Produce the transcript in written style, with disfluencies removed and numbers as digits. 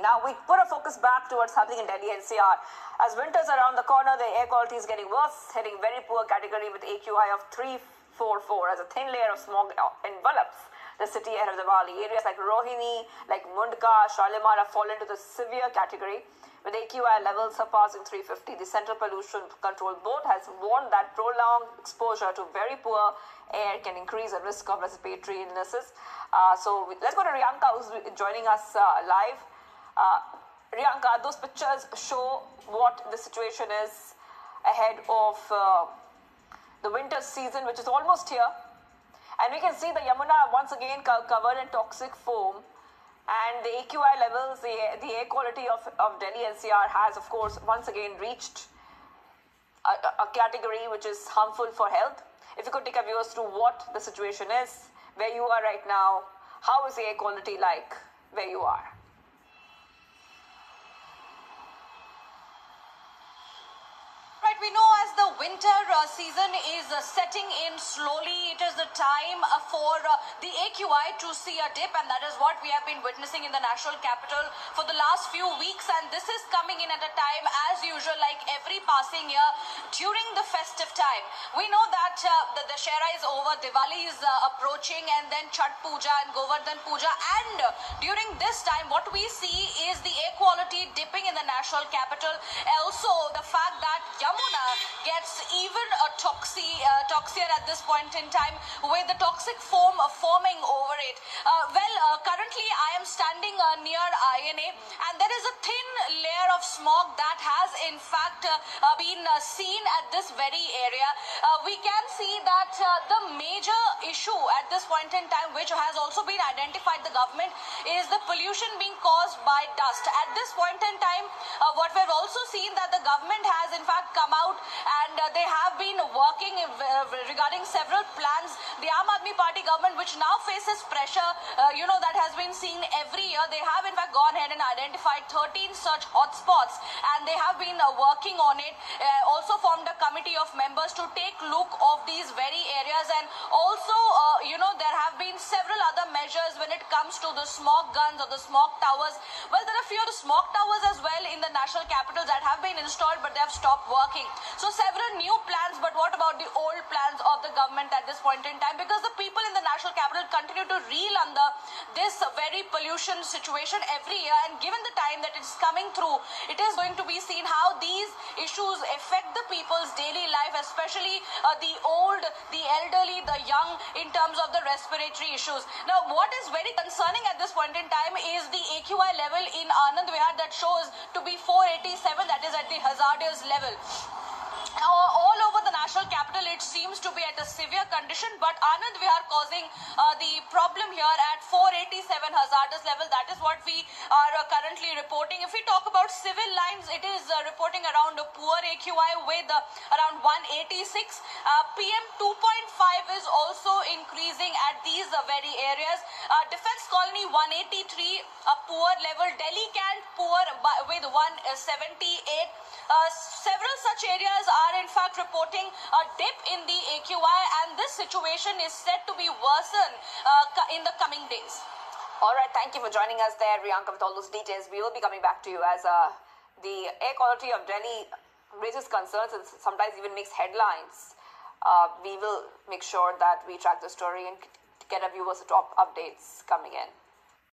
Now we put our focus back towards something in Delhi NCR. As winter's around the corner, the air quality is getting worse, hitting very poor category with AQI of 344 as a thin layer of smog envelops the city ahead of Diwali. Areas like Rohini, like Mundka, Shalimar have fallen into the severe category with AQI levels surpassing 350. The Central Pollution Control Board has warned that prolonged exposure to very poor air can increase the risk of respiratory illnesses. So let's go to Riyanka, who's joining us live. Riyanka, those pictures show what the situation is ahead of the winter season, which is almost here. And we can see the Yamuna once again covered in toxic foam. And the AQI levels, the air quality of Delhi NCR has, of course, once again reached a category which is harmful for health. If you could take our viewers through what the situation is, where you are right now, how is the air quality like where you are? We know as the winter season is setting in slowly, it is the time for the AQI to see a dip, and that is what we have been witnessing in the national capital for the last few weeks. And this is coming in at a time, as usual, like every passing year during the festive time. We know that the Dussehra is over, Diwali is approaching, and then Chhath Puja and Govardhan Puja. And during this time, what we see is the air quality dipping in the national capital. Also, the fact that Yamuna gets even a toxier at this point in time, with the toxic foam forming over it. Currently I am standing near INA, and there is a thin layer of smog that has in fact been seen at this very area. We can see that the major issue at this point in time, which has also been identified the government, is the pollution being caused by dust. At this point in time, what we've also seen that the government has in fact come out and they have been working regarding several plans. The Aam Aadmi Party government, which now faces pressure, that has been seen every year, they have in fact gone ahead and identified 13 such hotspots, and they have been working on it. Also formed a committee of members to take look of these very areas, and also there have been several other measures when it comes to the smog guns or the smog towers. Well, there are a few of the smog towers as well in the national capital that have been installed, but they have stopped working. So several new plans, but what about the old plans of the government at this point in time? Because the people in the national capital continue to reel under this very pollution situation every year, and given the time that it's coming through, it is going to be seen how these issues affect the people's daily life, especially the old, the elderly, the young, in terms of the respiratory issues. Now, what is very concerning at this point in time is the AQI level in Anand Vihar that shows to be 487, that is at the hazardous level. All over the national capital, it seems to be at a severe condition, but Anand Vihar causing the problem here at 487 hazardous level. That is what we are currently reporting. If we talk about civil lines, it is reporting around a poor AQI with around 186. PM 2.5 is also increasing at these very areas. Defense Colony 183, a poor level. Delhi Cant poor with 178. Several such areas are in fact reporting a dip in the AQI, and this situation is set to be worsened in the coming days. All right, thank you for joining us there, Riyanka, with all those details. We will be coming back to you as the air quality of Delhi raises concerns and sometimes even makes headlines. We will make sure that we track the story and get our viewers the top updates coming in.